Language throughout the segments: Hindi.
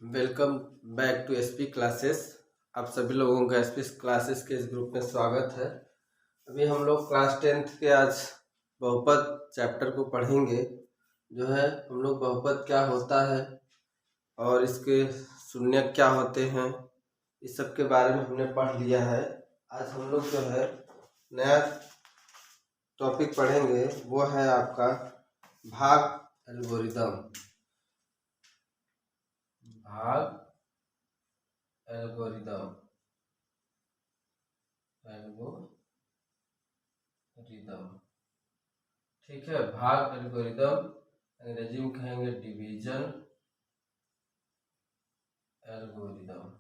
Welcome back to SP classes. आप सभी लोगों का एसपी क्लासेस के इस ग्रुप में स्वागत है। अभी हम लोग क्लास 10th के आज बहुपद चैप्टर को पढ़ेंगे। जो है हम लोग बहुपद क्या होता है और इसके शून्य क्या होते हैं, इस सब के बारे में हमने पढ़ लिया है। आज हम लोग जो है नया टॉपिक पढ़ेंगे, वो है आपका भाग एल्गोरिदम। भाग एल्गोरिदम ठीक है। भाग एल्गोरिदम अंग्रेजी में कहेंगे डिवीजन एल्गोरिदम।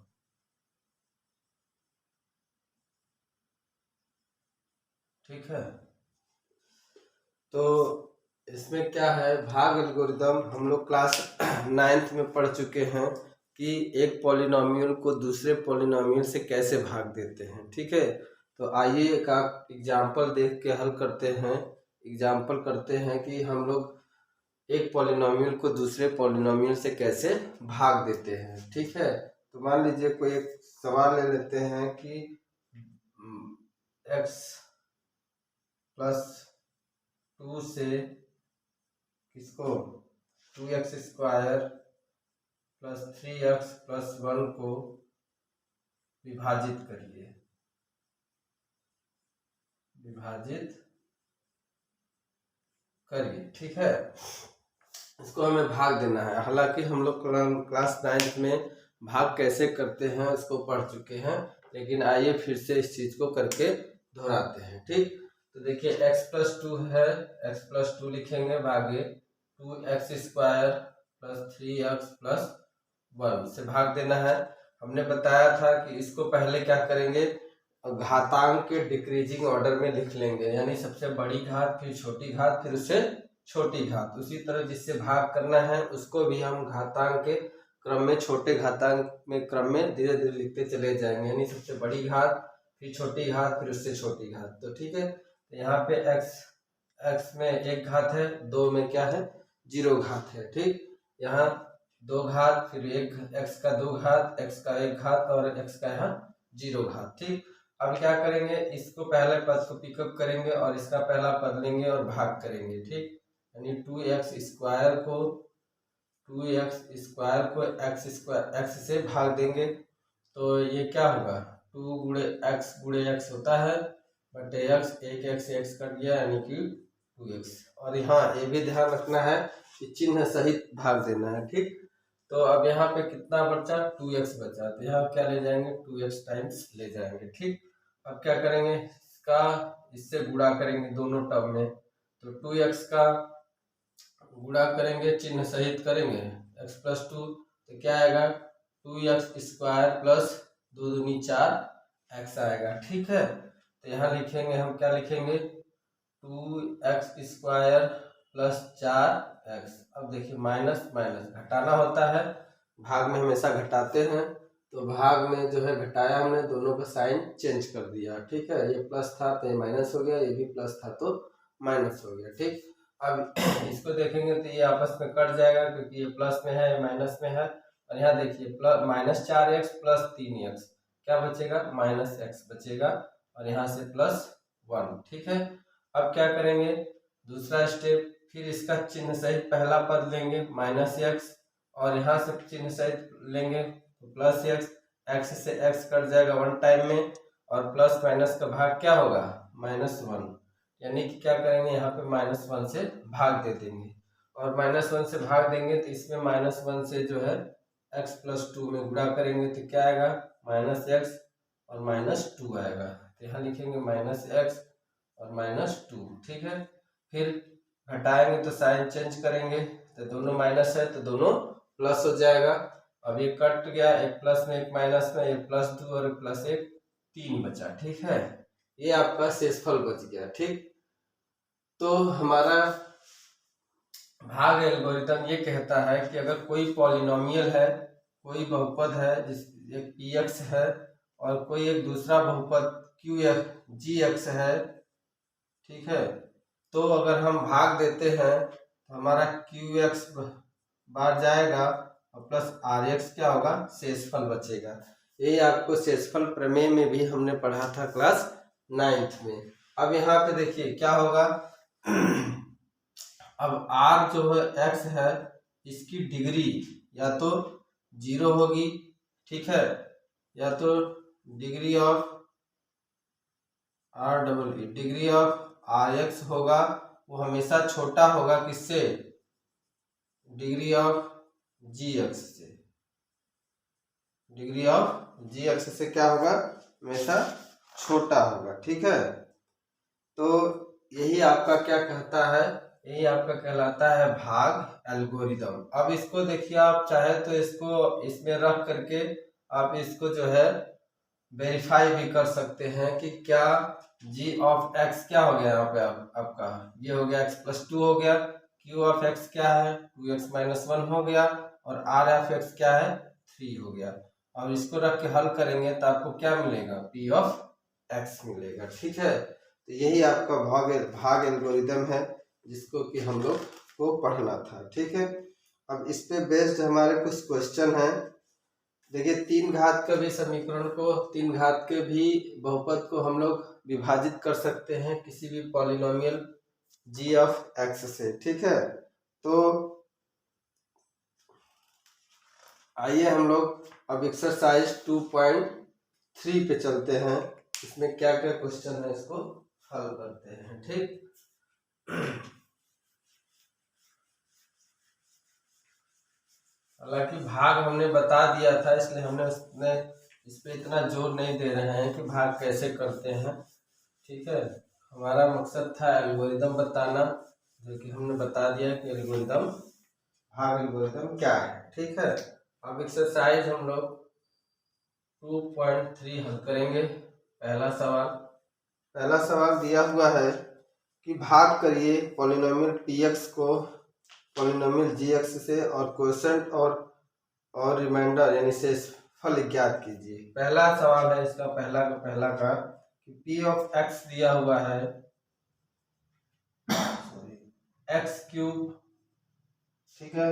ठीक है, तो इसमें क्या है, भाग एल्गोरिदम हम लोग क्लास 9th में पढ़ चुके हैं कि एक पॉलिनोमियल को दूसरे पॉलिनोमियल से कैसे भाग देते हैं। ठीक है, तो आइए एक एग्जाम्पल देख के हल करते हैं। एग्जाम्पल करते हैं कि हम लोग एक पॉलिनोमियल को दूसरे पॉलिनोमियल से कैसे भाग देते हैं। ठीक है, तो मान लीजिए कोई एक सवाल ले लेते हैं कि x प्लस 2 से किसको 2x square plus 3x plus 1 को विभाजित करिए। ठीक है, इसको हमें भाग देना है। हालांकि हम लोग क्लास 9th में भाग कैसे करते हैं उसको पढ़ चुके हैं, लेकिन आइए फिर से इस चीज को करके दोहराते हैं। ठीक, तो देखिए x प्लस 2 है, x प्लस 2 लिखेंगे, भागे 2x square plus 3x plus 1 से भाग देना है। हमने बताया था कि इसको पहले क्या करेंगे, घातांक के डिक्रीजिंग ऑर्डर में लिख लेंगे, यानी सबसे बड़ी घात, फिर छोटी घात, फिर उससे छोटी घात। उसी तरह जिससे भाग करना है उसको भी हम घातांक के क्रम में, छोटे घातांक में क्रम में धीरे धीरे लिखते चले जाएंगे, यानी सबसे बड़ी घात, फिर छोटी घात, फिर उससे छोटी घात। तो ठीक है, तो यहाँ पे x में एक घात है, 2 में क्या है 0 घात है। ठीक, यहाँ 2 घात, फिर एक x का 2 घात, x का 1 घात और x का यहाँ 0 घात। ठीक, अब क्या करेंगे, इसको पहले पद को पिकअप करेंगे और इसका पहला पद लेंगे और भाग करेंगे। ठीक, यानी 2x स्क्वायर को x स्क्वायर x से भाग देंगे, तो ये क्या होगा 2 गुणे x होता है, बटे x, एक x कट गया यानी कि 2x। और यहाँ ये भी ध्यान रखना है कि चिन्ह सहित भाग देना है। ठीक, तो अब यहाँ पे कितना बचा 2x बचा, तो यहाँ क्या ले जाएंगे 2x टाइम्स ले जाएंगे। ठीक, अब क्या करेंगे, इसका इससे गुणा करेंगे दोनों टर्म में, तो 2x का गुणा करेंगे, चिन्ह सहित करेंगे, x प्लस 2, तो क्या आएगा 2x स्क्वायर प्लस 2 दूनी 4x आएगा। ठीक है, तो यहाँ लिखेंगे, हम क्या लिखेंगे 2x स्क्वायर प्लस 4x। अब देखिए माइनस माइनस घटाना होता है, भाग में हमेशा घटाते हैं, तो भाग में जो है घटाया हमने, दोनों का साइन चेंज कर दिया। ठीक है, ये प्लस था तो ये माइनस हो गया, ये भी प्लस था तो माइनस हो गया। ठीक, अब इसको देखेंगे तो ये आपस में कट जाएगा, क्योंकि ये प्लस में है, ये माइनस में है। और यहाँ देखिए plus minus 4x plus 3x, क्या बचेगा माइनस x बचेगा, और यहाँ से प्लस 1। ठीक है, अब क्या करेंगे दूसरा स्टेप, फिर इसका चिन्ह सहित पहला पद लेंगे माइनस x, और यहाँ से चिन्ह सहित लेंगे तो प्लस x से x कट जाएगा 1 टाइम में, और प्लस माइनस का भाग क्या होगा -1, यानी कि क्या करेंगे यहाँ पे -1 से भाग दे देंगे, और -1 से भाग देंगे तो इसमें -1 से जो है x प्लस 2 में गुणा करेंगे तो क्या आएगा -x और -2 आएगा, तो यहाँ लिखेंगे -x और -2। ठीक है, फिर घटाएंगे तो साइन चेंज करेंगे, तो दोनों माइनस है तो दोनों प्लस हो जाएगा। अब ये कट गया, एक प्लस में एक माइनस में, एक +2 और एक +1, 3 बचा। ठीक है, ये आपका शेषफल बच गया। ठीक, तो हमारा भाग एल्गोरिथम ये कहता है कि अगर कोई पॉलिनोमियल है, कोई बहुपद है, जिस एक px है और कोई एक दूसरा बहुपद gx है, ठीक है, तो अगर हम भाग देते हैं तो हमारा qx बार जाएगा और प्लस आर एक्स क्या होगा, शेषफल बचेगा। यही आपको शेषफल प्रमेय में भी हमने पढ़ा था क्लास 9th में। अब यहाँ पे देखिए क्या होगा अब आर जो है एक्स है, इसकी डिग्री या तो 0 होगी, ठीक है, या तो degree of R double E degree of R X होगा, वो हमेशा छोटा होगा किससे, डिग्री ऑफ जी एक्स से। डिग्री ऑफ जी एक्स से क्या होगा, हमेशा छोटा होगा, ठीक है। तो यही आपका क्या कहता है, यही आपका कहलाता है भाग एल्गोरिदम। अब इसको देखिए, आप चाहे तो इसको इसमें रख करके आप इसको जो है वेरीफाई भी कर सकते हैं कि क्या जी ऑफ एक्स क्या हो गया, यहाँ पे आपका ये हो गया x+2 हो गया, क्यू ऑफ एक्स क्या है 2x-1 हो गया, और आर ऑफ एक्स क्या है 3 हो गया। और इसको रख के हल करेंगे तो आपको क्या मिलेगा, पी ऑफ एक्स मिलेगा, ठीक है। तो यही आपका भाग एल्गोरिदम है जिसको कि हम लोग को पढ़ना था, ठीक है। अब इस पे बेस्ड हमारे कुछ क्वेश्चन हैं। देखिए 3 घात का भी समीकरण को, 3 घात के भी बहुपद को हम लोग विभाजित कर सकते हैं किसी भी पॉलिनोमियल जी ऑफ एक्स से, ठीक है। तो आइए हम लोग अब एक्सरसाइज 2.3 पे चलते हैं। इसमें क्या क्या क्वेश्चन है इसको हल करते हैं, ठीक। हालांकि भाग हमने बता दिया था, इसलिए हमने इस पे इतना जोर नहीं दे रहे हैं कि भाग कैसे करते हैं, ठीक है। हमारा मकसद था एल्गोरिदम बताना, जो कि हमने बता दिया कि भाग एल्गोरिदम क्या है, ठीक है। अब एक्सरसाइज हम लोग 2.3 हल करेंगे। पहला सवाल दिया हुआ है कि भाग करिए पॉलिनोमियल px को पॉलिनोमियल gx से और क्वोशेंट और रिमाइंडर यानी शेषफल ज्ञात कीजिए। पहला सवाल है इसका, पहला का कि p ऑफ x दिया हुआ है x³ ठीक है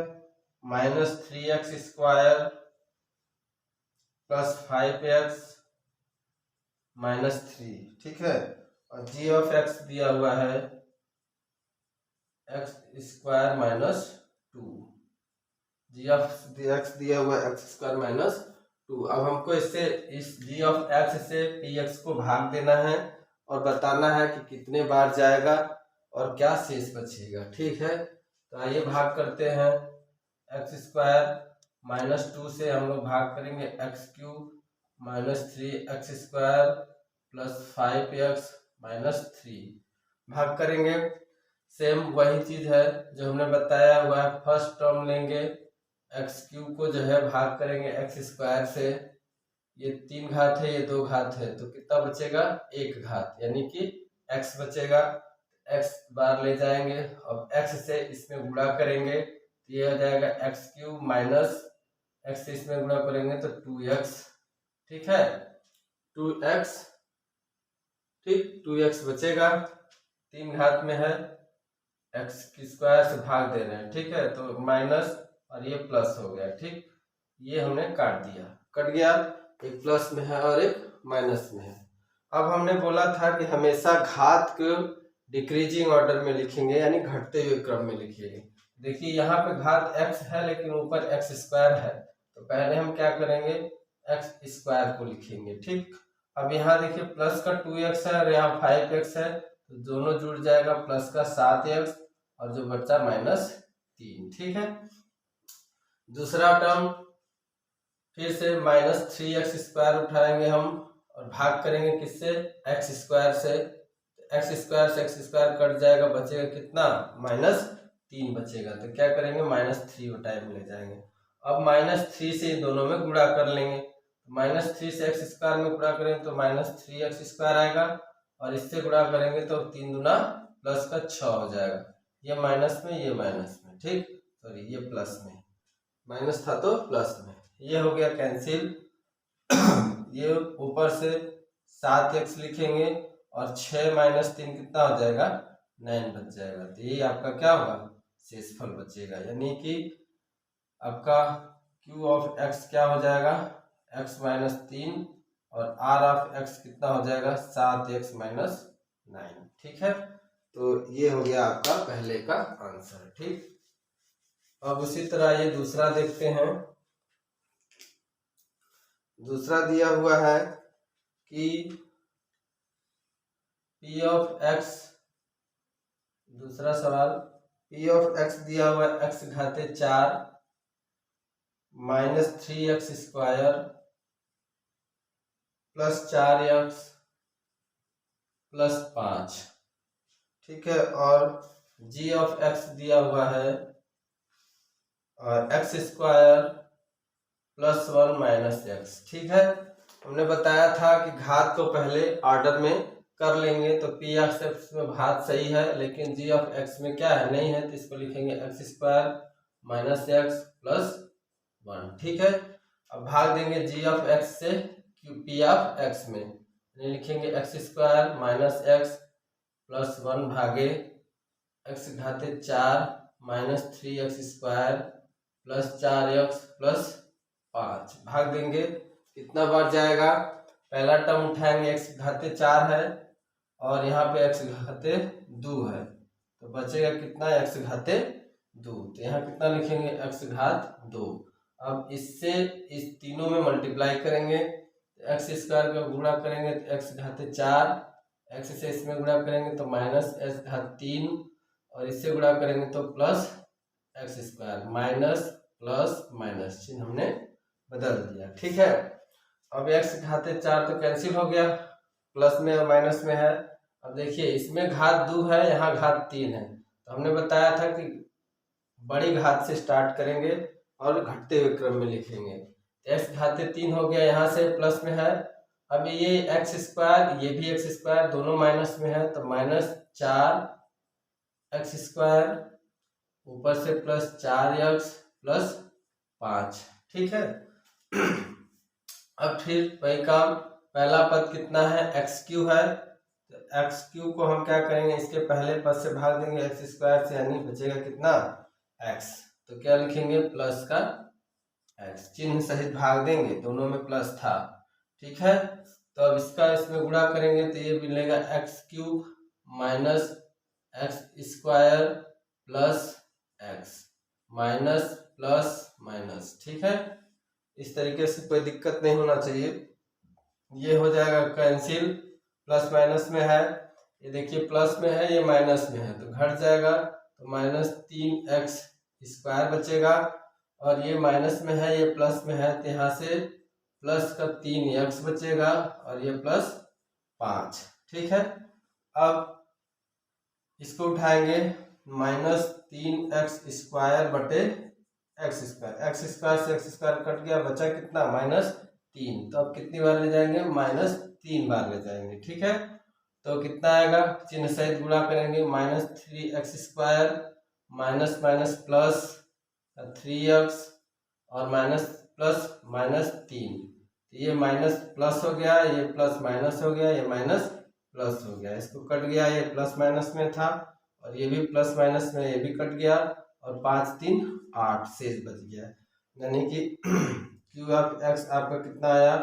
-3x² + 5x -3, ठीक है। और g ऑफ x दिया हुआ है x² -2, g ऑफ x दिया हुआ है x² -2। अब हमको इससे इस g ऑफ x से px को भाग देना है और बताना है कि कितने बार जाएगा और क्या शेष बचेगा, ठीक है। तो आइए भाग करते हैं। x² -2 से हम लोग भाग करेंगे x³ -3x² + 5x -3 भाग करेंगे। सेम वही चीज है जो हमने बताया हुआ है। फर्स्ट टर्म लेंगे, x³ को जो है भाग करेंगे x² से। ये 3 घात है, ये 2 घात है, तो कितना बचेगा 1 घात, यानी कि x बचेगा। x बार ले जाएंगे और x से इसमें गुणा करेंगे तो ये हो जाएगा x³ - x से इसमें गुणा करेंगे तो 2x, ठीक है 2x, ठीक 2x बचेगा। 3 घात में है, x² से भाग दे रहे हैं, ठीक है, तो माइनस और ये प्लस हो गया, ठीक। ये हमने काट दिया, कट गया, एक प्लस में है और एक माइनस में है। अब हमने बोला था कि हमेशा घात को डिक्रीजिंग ऑर्डर में लिखेंगे, यानी घटते हुए क्रम में लिखेंगे। देखिए यहाँ पे घात x है लेकिन ऊपर x² है, तो पहले हम क्या करेंगे x² को लिखेंगे, ठीक। अब यहाँ देखिए प्लस का 2x है और यहाँ 5x है, तो दोनों जुड़ जाएगा, प्लस का 7x और जो बचा -3, ठीक है। दूसरा टर्म फिर से -3x² उठाएंगे हम और भाग करेंगे किससे x² से। x² से x² कट जाएगा, बचेगा कितना -3 बचेगा, तो क्या करेंगे -3/m ले जाएंगे। अब -3 से दोनों में गुणा कर लेंगे, -3 से x² में गुणा करेंगे तो -3x² आएगा और इससे गुणा करेंगे तो 3 दूना प्लस का 6 हो जाएगा। ये माइनस में, ये माइनस में, ठीक, सॉरी ये प्लस में, माइनस था तो प्लस में, ये हो गया कैंसिल। ये ऊपर से 7x लिखेंगे और 6 - 3 कितना हो जाएगा 9 बच जाएगा। तो यही आपका क्या होगा शेषफल बचेगा, यानी कि आपका क्यू ऑफ एक्स क्या हो जाएगा, एक्स माइनस 3, और आर ऑफ एक्स कितना हो जाएगा, 7x माइनस 9। ठीक है, तो ये हो गया आपका पहले का आंसर। ठीक, अब उसी तरह ये दूसरा देखते हैं। दूसरा दिया हुआ है कि p ऑफ x, दूसरा सवाल, p ऑफ x दिया हुआ है x घाते 4 minus 3x square plus 4x plus 5। ठीक है, और g ऑफ x दिया हुआ है और x square plus 1 minus x. ठीक है, हमने बताया था कि घात को पहले ऑर्डर में कर लेंगे, तो पी ऑफ एक्स में घात सही है, लेकिन जी ऑफ एक्स में क्या है, नहीं है, तो इसको लिखेंगे x square minus x plus 1। ठीक है, अब भाग देंगे जी ऑफ एक्स से पी ऑफ एक्स में, लिखेंगे x square minus x plus 1 भागे एक्स घाते 4 minus 3x square plus 4x plus 5। भाग देंगे, कितना बार जाएगा, पहला टर्म उठाएंगे x घाते 4 है और यहाँ पे x घाते 2 है, तो बचेगा कितना, x घाते 2, तो यहाँ कितना लिखेंगे, x घात 2। अब इससे इस तीनों में मल्टीप्लाई करेंगे, एक्स स्क्वायर का गुणा करेंगे तो x घाते 4, x से इसमें गुणा करेंगे तो माइनस x घात 3, और इससे गुणा करेंगे तो plus x square, minus plus minus चिन्ह हमने बदल दिया। ठीक है, अब x घाते 4 तो कैंसिल हो गया, प्लस में और माइनस में है। अब देखिए इसमें घात 2 है, यहाँ घात 3 है, तो हमने बताया था कि बड़ी घात से स्टार्ट करेंगे और घटते हुए क्रम में लिखेंगे। x घाते 3 हो गया, यहाँ से प्लस में है। अब ये एक्स स्क्वायर, ये भी एक्स स्क्वायर, दोनों माइनस में है, तो माइनस 4x स्क्वायर ऊपर से प्लस 4x प्लस 5। ठीक है, अब फिर वही काम, पहला पद कितना है, एक्स क्यू है, तो एक्स क्यू को हम क्या करेंगे, इसके पहले पद से भाग देंगे एक्स स्क्वायर से, यानी बचेगा कितना, एक्स, तो क्या लिखेंगे, प्लस का एक्स, चिन्ह सहित भाग देंगे, दोनों में प्लस था। ठीक है, तो अब इसका इसमें गुणा करेंगे तो ये मिलेगा x cube minus x square plus x, minus plus minus. ठीक है, इस तरीके से कोई दिक्कत नहीं होना चाहिए। ये हो जाएगा कैंसिल, प्लस माइनस में है, ये देखिए प्लस में है, ये माइनस में है, तो घट जाएगा, तो माइनस 3x स्क्वायर बचेगा, और ये माइनस में है, ये प्लस में है, तो यहाँ से प्लस का 3x बचेगा, और ये प्लस 5। ठीक है, अब इसको उठाएंगे, माइनस 3x स्क्वायर बटे एक्स स्क्वायर, एक्स स्क्वायर से एक्स स्क्वायर कट गया, बचा कितना, माइनस 3, तो अब कितनी बार ले जाएंगे, माइनस 3 बार ले जाएंगे। ठीक है, तो कितना आएगा, चिन्ह सहित गुणा करेंगे, minus 3x square minus minus plus 3x और माइनस प्लस माइनस 3, ये माइनस प्लस हो गया, ये प्लस माइनस हो गया, ये माइनस प्लस हो गया, इसको कट गया, ये प्लस माइनस में था, और ये भी प्लस माइनस में, ये भी कट गया, और 5 3 8 शेष बच गया, यानी कि क्यू ऑफ एक्स आपका कितना आया,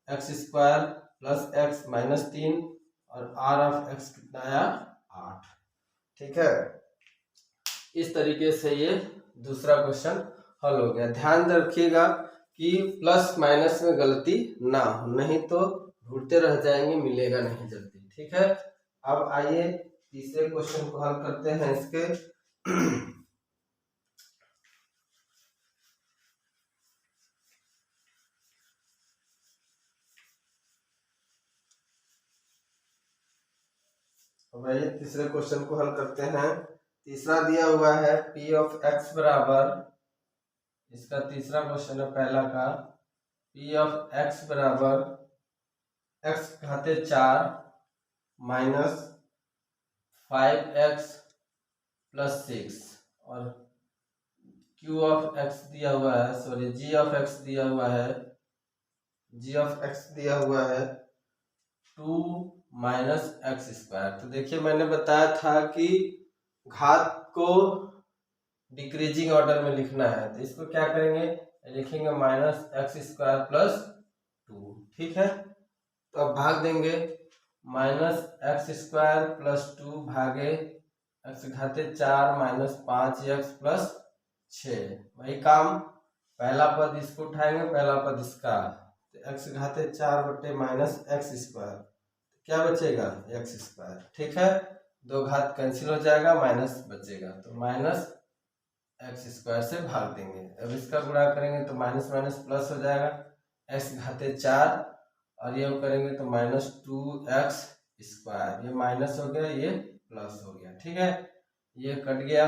x square plus x minus 3, और आर ऑफ एक्स कितना आया, 8। ठीक है, इस तरीके से ये दूसरा क्वेश्चन हल हो गया। ध्यान रखिएगा कि प्लस माइनस में गलती ना हो, नहीं तो ढूंढते रह जाएंगे, मिलेगा नहीं जल्दी। ठीक है, अब आइए तीसरे क्वेश्चन को हल करते हैं इसके। अब आइए तीसरे क्वेश्चन को हल करते हैं। तीसरा दिया हुआ है p ऑफ x बराबर, इसका तीसरा क्वेश्चन है पहला का, p ऑफ x बराबर x घाते 4 माइनस 5x प्लस 6, और q ऑफ x दिया हुआ है, सॉरी g ऑफ x दिया हुआ है, g ऑफ x दिया हुआ है 2 माइनस एक्स स्क्वायर। तो देखिए मैंने बताया था कि घात को डिक्रीजिंग ऑर्डर में लिखना है, तो इसको क्या करेंगे, लिखेंगे माइनस एक्स स्क्वायर प्लस 2। ठीक है, तो अब भाग देंगे माइनस एक्स स्क्वायर प्लस 2 भागे एक्स घाते 4 माइनस 5x प्लस 6। वही काम, पहला पद इसको उठाएंगे, पहला पद इसका, तो एक्स घाते 4 बटे माइनस एक्स स्क्वायर, क्या बचेगा एक्स स्क्वायर। ठीक है, दो घात कैंसिल हो जाएगा, माइनस बचेगा, तो माइनस एक्स स्क्वायर से भाग देंगे। अब इसका गुणा करेंगे तो माइनस माइनस प्लस हो जाएगा, एक्स घाते 4 और ये करेंगे तो माइनस 2x स्क्वायर, ये माइनस हो गया, ये प्लस हो गया। ठीक है, ये कट गया।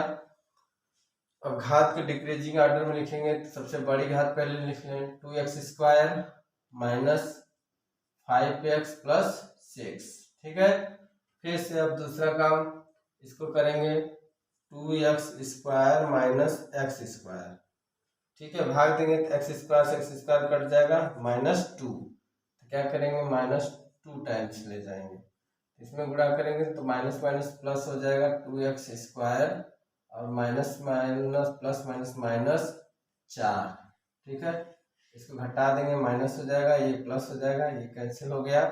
अब घात के डिक्रीजिंग ऑर्डर में लिखेंगे तो सबसे बड़ी घात पहले लिख लें, 2x square minus 5x plus 6। ठीक है, फिर से अब दूसरा काम इसको करेंगे, 2x square minus x square. ठीक है, भाग देंगे तो एक्स स्क्वायर से एक्स स्क्वायर कट जाएगा, माइनस 2, तो क्या करेंगे माइनस 2 टाइम्स ले जाएंगे, इसमें गुणा करेंगे तो माइनस माइनस प्लस हो जाएगा, 2x स्क्वायर और minus minus plus minus minus 4। ठीक है, इसको घटा देंगे, माइनस हो जाएगा, ये प्लस हो जाएगा, ये कैंसिल हो गया,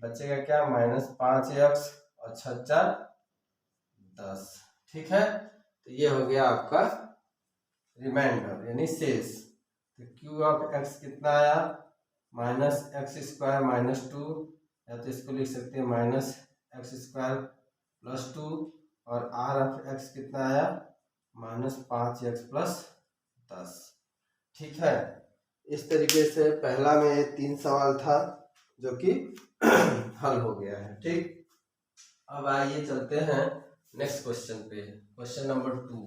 बचेगा क्या माइनस 5x और 6 4 10। ठीक है, तो ये हो गया आपका रिमाइंडर यानी शेष। तो क्यू ऑफ एक्स कितना आया, माइनस एक्स स्क्वायर माइनस 2, या तो इसको लिख सकते हैं माइनस एक्स स्क्वायर प्लस 2, और आर ऑफ एक्स कितना आया माइनस 5x प्लस 10। ठीक है, इस तरीके से पहला में ये 3 सवाल था जो कि हल हो गया है। ठीक, अब आइए चलते हैं नेक्स्ट क्वेश्चन पे, क्वेश्चन नंबर 2।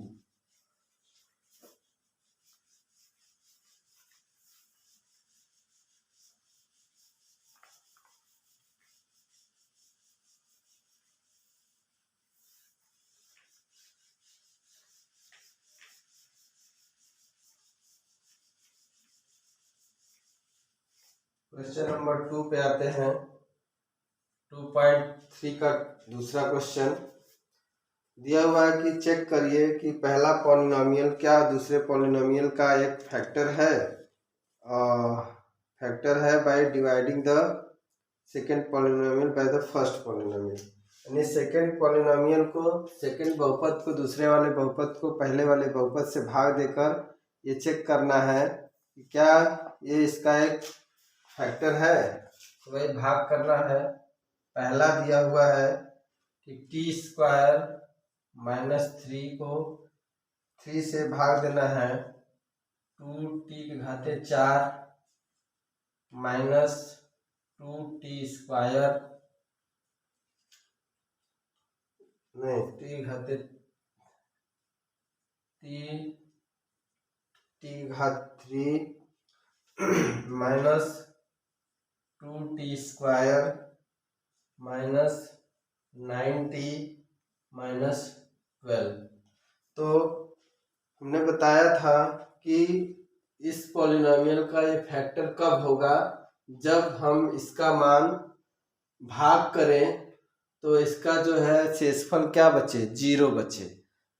क्वेश्चन नंबर 2 पे आते हैं। 2.3 का दूसरा क्वेश्चन दिया हुआ है कि चेक करिए कि पहला पॉलिनोमियल क्या दूसरे पॉलिनोमियल का एक फैक्टर है bye dividing the second polynomial by the first polynomial. यानी सेकेंड पॉलिनोमियल को, सेकेंड बहुपद को दूसरे वाले बहुपद को पहले वाले बहुपद से भाग देकर ये चेक करना है कि क्या ये इसका एक फैक्टर है। तो वही भाग करना है। पहला दिया हुआ है कि टी स्क्वायर माइनस 3 को 3 से भाग देना है, 2t के घाते 4 माइनस 2t स्क्वायर, नहीं टी घाते 3 minus 2t square minus 9t minus 12। तो हमने बताया था कि इस पॉलिनोमियल का ये फैक्टर कब होगा, जब हम इसका मान भाग करें तो इसका जो है शेषफल क्या बचे, 0 बचे।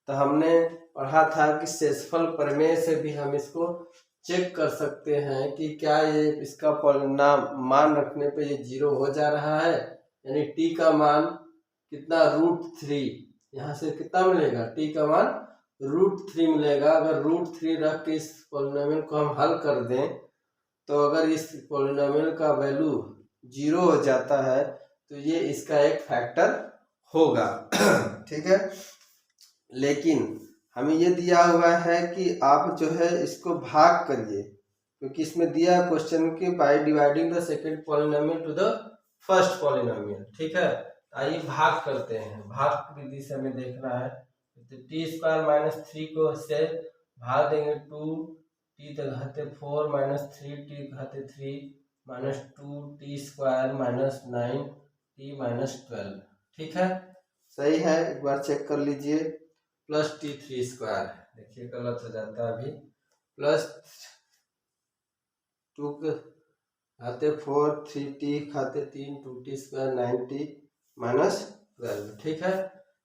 तो हमने पढ़ा था कि शेषफल प्रमेय से भी हम इसको चेक कर सकते हैं कि क्या ये इसका मान रखने पे ये 0 हो जा रहा है। यानी t का मान कितना, √3, यहाँ से कितना मिलेगा, t का मान √3 मिलेगा। अगर √3 रख के इस पॉलिनोमियल को हम हल कर दें तो अगर इस पॉलिनोमियल का वैल्यू 0 हो जाता है तो ये इसका एक फैक्टर होगा। ठीक है, लेकिन हमें ये दिया हुआ है कि आप जो है इसको भाग करिए, क्योंकि इसमें दिया है क्वेश्चन के by dividing the second polynomial to the first polynomial. ठीक है, आइए भाग करते हैं। भाग विधि से हमें देखना है, तो टी स्क्वायर माइनस 3 को से भाग देंगे 2t घाते 4 minus 3t घाते 3 minus 2t square minus 9t minus 12। ठीक है, सही है, एक बार चेक कर लीजिए। प्लस t3 स्क्वायर, देखिए गलत हो जाता है अभी, प्लस 2 खाते 4 3t खाते 3 2t स्क्वायर 9t माइनस 12। ठीक है,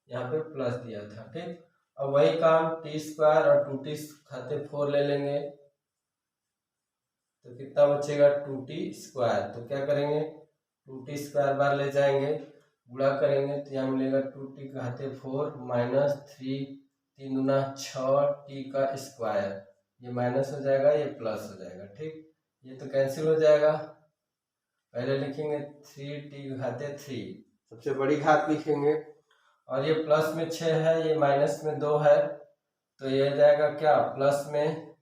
यहाँ पे प्लस दिया था। ठीक, अब वही काम t स्क्वायर और 2t खाते 4 ले लेंगे, तो कितना बचेगा 2t²। तो क्या करेंगे 2t² बार ले जाएंगे, गुणा करेंगे तो यहाँ मिलेगा 2t⁴ माइनस 3 3 दूना 6t²। ये माइनस हो जाएगा, ये प्लस हो जाएगा। ठीक, ये तो कैंसिल हो जाएगा। पहले लिखेंगे 3t⁵, सबसे बड़ी घात लिखेंगे, और ये प्लस में 6 है, ये माइनस में 2 है, तो ये जाएगा क्या प्लस में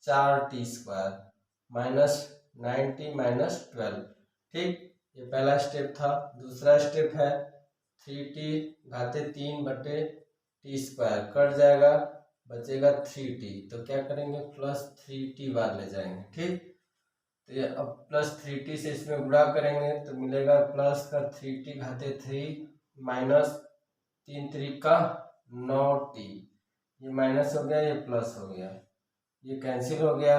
4t² माइनस 9t माइनस 12। ठीक, ये पहला स्टेप था। दूसरा स्टेप है 3t⁵ बटे t², कट जाएगा, बचेगा 3t। तो क्या करेंगे प्लस 3t बार ले जाएंगे। ठीक, तो ये अब प्लस 3t से इसमें गुणा करेंगे तो मिलेगा प्लस का 3t⁵ माइनस 3 3 का 9t। ये माइनस हो गया, ये प्लस हो गया, ये कैंसिल हो गया।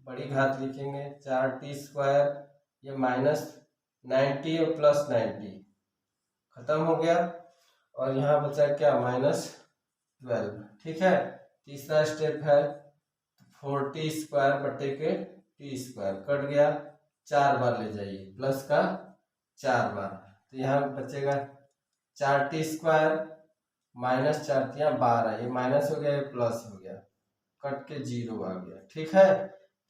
बड़ी घात लिखेंगे 4t², ये माइनस 90 और प्लस 90 खत्म हो गया, और यहाँ बचा क्या -12। ठीक है, तीसरा स्टेप है 4t² बटे के t², कट गया, 4 बार ले जाइए, प्लस का 4 बार, तो यहाँ बचेगा 4t² माइनस 4 12, ये माइनस हो गया, ये प्लस हो गया, कट के 0 आ गया। ठीक है,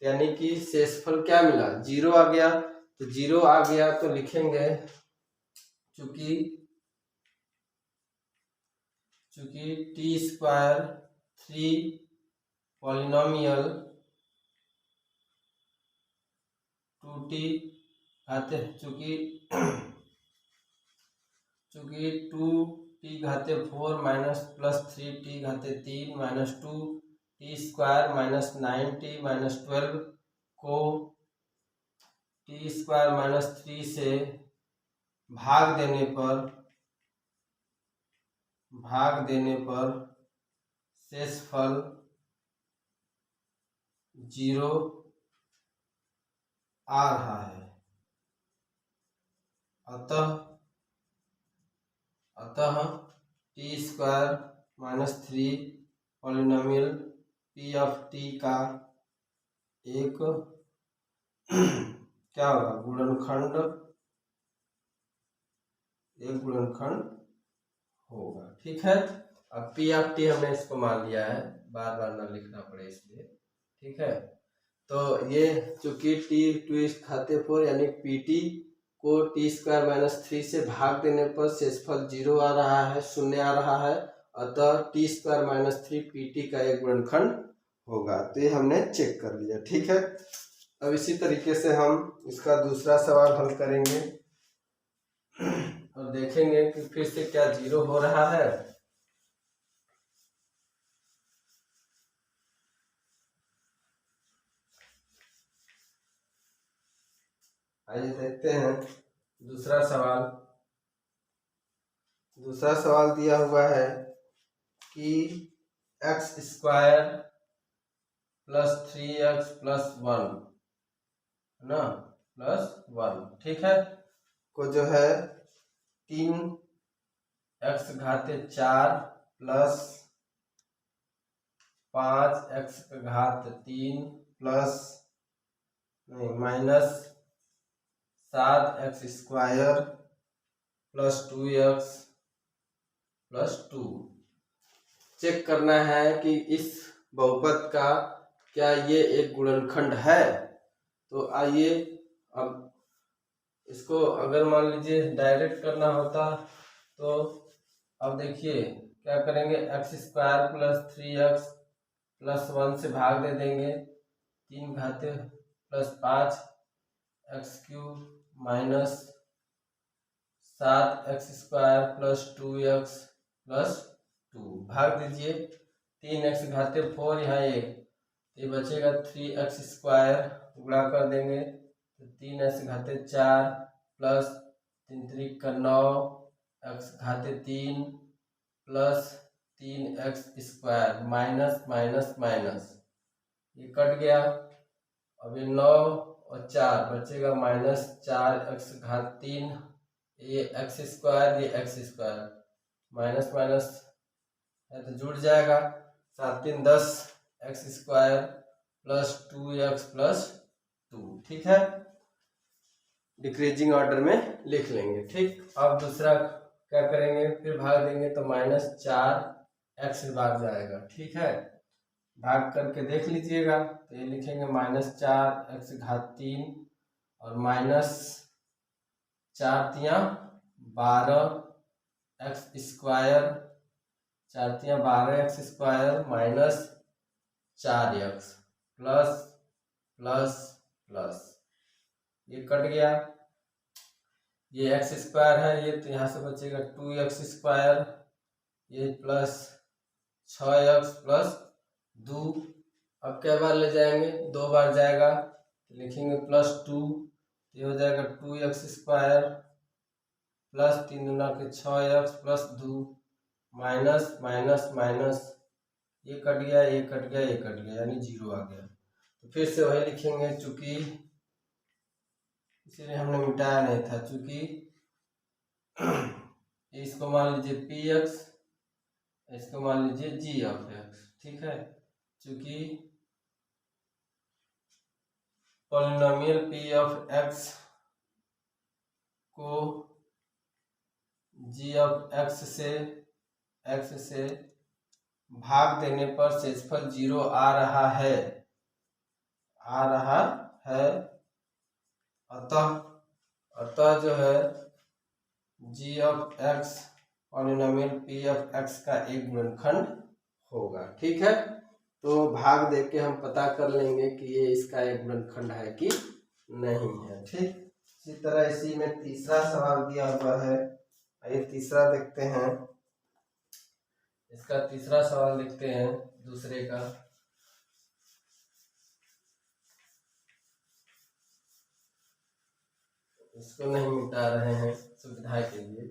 यानी कि शेषफल क्या मिला 0 आ गया। तो 0 आ गया तो लिखेंगे चूंकि t² 3 पॉलिनोमियल 2t चूंकि 2t⁴ minus plus 3t⁵ minus 2t² minus 9t minus 12 को t² माइनस 3 से भाग देने पर शेषफल 0 आ रहा है। अतः t² minus 3 polynomial p of t का एक क्या होगा गुणनखंड होगा। ठीक है, अब p ऑफ t हमने इसको मान लिया है, बार बार ना लिखना पड़े इसलिए। ठीक है, तो ये चूंकि t⁴ यानी pt को t² माइनस 3 से भाग देने पर शेषफल 0 आ रहा है, 0 आ रहा है, अतः t² माइनस 3 pt का एक गुणनखंड होगा। तो ये हमने चेक कर लिया। ठीक है, अब इसी तरीके से हम इसका दूसरा सवाल हल करेंगे और देखेंगे कि फिर से क्या 0 हो रहा है। आइए देखते हैं दूसरा सवाल दिया हुआ है कि x² प्लस 3x प्लस 1 ना प्लस 1। ठीक है, को जो है 3x⁴ plus 5x⁴ plus minus 7x² plus 2x plus 2 check करना है कि इस बहुपद का क्या ये एक गुणनखंड है। तो आइए अब इसको अगर मान लीजिए डायरेक्ट करना होता तो अब देखिए क्या करेंगे x² प्लस 3x प्लस 1 से भाग दे देंगे, 3 plus 5x³ minus 7x² plus 2x plus 2 भाग दीजिए, 3x⁴ यहाँ 1, ये बचेगा 3x² गुणा कर देंगे तो 3x⁴ प्लस 3 3 का 9 x⁴ plus 3x² minus minus minus, ये कट गया, अब ये 9 और 4 बचेगा माइनस 4x⁴, ये x² ये x² माइनस माइनस है तो जुड़ जाएगा, 7 3 10 x² प्लस 2x प्लस 2, ठीक है, डिक्रीजिंग ऑर्डर में लिख लेंगे। ठीक, अब दूसरा क्या करेंगे, फिर भाग देंगे तो -4x भाग जाएगा। ठीक है, भाग करके देख लीजिएगा तो ये लिखेंगे -4x⁻³ और -4×3=12x², 4×3=12x² -4x plus plus plus, ये कट गया, ये x² है, ये तो यहाँ से बचेगा 2x², ये प्लस 6x प्लस 2। अब क्या बार ले जाएंगे, 2 बार जाएगा तो लिखेंगे +2, ये हो जाएगा 2x² प्लस 3 दूना के 6x plus 2 minus minus minus, ये कट गया, ये कट गया, ये कट गया, यानी 0 आ गया। तो फिर से वही लिखेंगे, चूंकि इसीलिए हमने मिटाया नहीं था, चूंकि इसको मान लीजिए px, इसको मान लीजिए g(x), ठीक है, चूंकि पॉलिनोमियल p(x) को g(x) से भाग देने पर शेषफल 0 आ रहा है, अतः जो है g(x) पॉलिनोमियल p(x) का एक गुणनखंड होगा। ठीक है, तो भाग दे के हम पता कर लेंगे कि ये इसका एक गुणनखंड है कि नहीं है। ठीक, इसी तरह इसी में तीसरा सवाल दिया हुआ है, आइए तीसरा देखते हैं। इसका तीसरा सवाल देखते हैं दूसरे का। इसको नहीं मिटा रहे हैं सुविधा के लिए।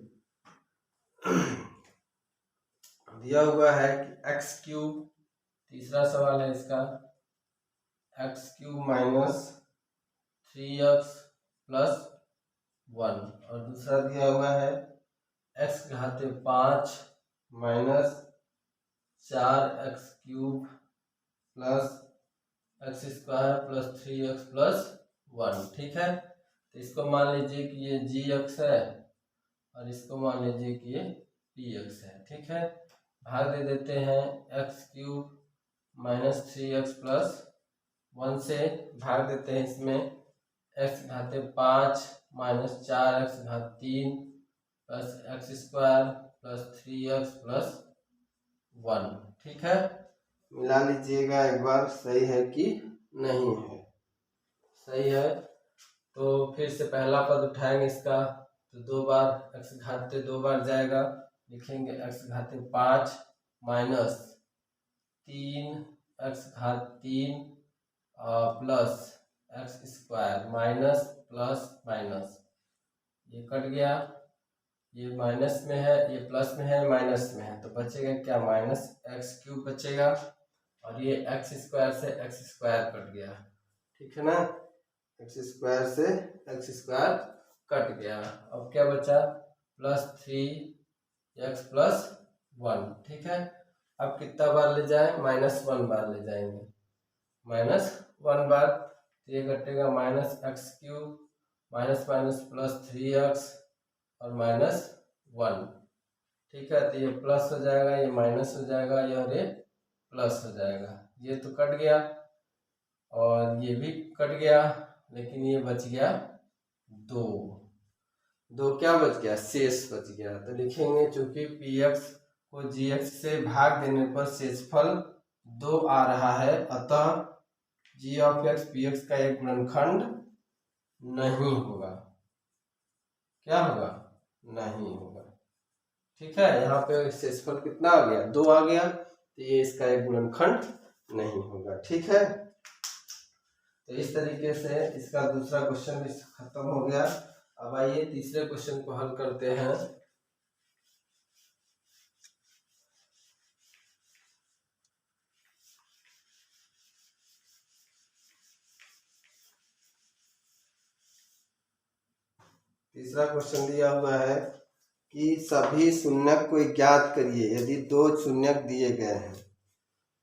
दिया हुआ है कि x3, तीसरा सवाल है इसका, x³ - 3x + 1, और दूसरा दिया हुआ है x⁵5 - 4x³ + x² + 3x + 1। ठीक है, तो इसको मान लीजिए कि ये g(x) है और इसको मान लीजिए कि ये px है। ठीक है, भाग दे देते हैं, x³ - 3x + 1 से भाग देते हैं इसमें x⁵5 - 4x⁻³ + x² + 3x + 1। ठीक है, मिला लीजिएगा एक बार, सही है कि नहीं है। सही है, तो फिर से पहला पद उठाएंगे इसका, तो 2 बार x⁵ 2 बार जाएगा, लिखेंगे x⁵5 -3x⁵3 plus x² minus plus minus, ये कट गया, ये माइनस में है, ये प्लस में है, माइनस में है, तो बचेगा क्या, -x³ बचेगा, और ये x² से x² कट गया। ठीक है ना, x² से x² कट गया। अब क्या बचा, +3x + 1। ठीक है, अब कितना बार ले जाए, -1 बार ले जाएंगे, -1 बार, तो ये कटेगा -x³ माइनस माइनस +3x और -1। ठीक है, तो ये प्लस हो जाएगा, ये माइनस हो जाएगा, और ये प्लस हो जाएगा, ये तो कट गया और ये भी कट गया, लेकिन ये बच गया 2 क्या बच गया, शेष बच गया। तो लिखेंगे चूंकि px को gx से भाग देने पर शेषफल 2 आ रहा है, अतः g(x) px का एक गुणनखंड नहीं होगा। क्या होगा, नहीं होगा। ठीक है, यहाँ पे शेषफल कितना आ गया, 2 आ गया, तो ये इसका एक गुणनखंड नहीं होगा। ठीक है, तो इस तरीके से इसका दूसरा क्वेश्चन भी खत्म हो गया। अब आइए तीसरे क्वेश्चन को हल करते हैं। तीसरा क्वेश्चन दिया हुआ है कि सभी शून्यक को ज्ञात करिए यदि 2 शून्यक दिए गए हैं।